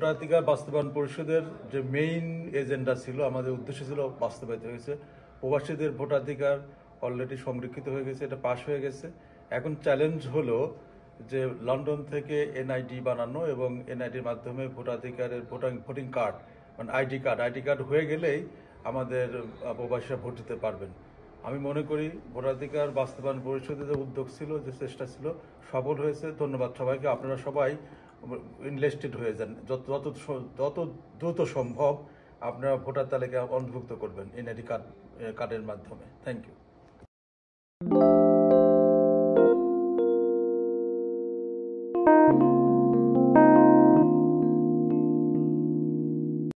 ভোটাধিকার বাস্তবায়ন পরিষদের যে মেইন এজেন্ডা ছিল, আমাদের উদ্দেশ্য ছিল বাস্তবায়িত হয়েছে। প্রবাসীদের ভোটাধিকার অলরেডি সংরক্ষিত হয়ে গেছে, এটা পাশ হয়ে গেছে। এখন চ্যালেঞ্জ হলো যে লন্ডন থেকে এনআইডি বানানো এবং এনআইডির মাধ্যমে ভোটাধিকারের ভোটিং কার্ড মানে আইডি কার্ড হয়ে গেলেই আমাদের প্রবাসীরা ভোট দিতে পারবেন। আমি মনে করি ভোটাধিকার বাস্তবায়ন পরিষদের যে উদ্যোগ ছিল, যে চেষ্টা ছিল, সফল হয়েছে। ধন্যবাদ সবাইকে। আপনারা সবাই ইনভেস্টেড হয়ে যান, যত দ্রুত সম্ভব আপনারা ভোটার তালিকায় অন্তর্ভুক্ত করবেন এনআইডি কার্ডের মাধ্যমে। Thank you.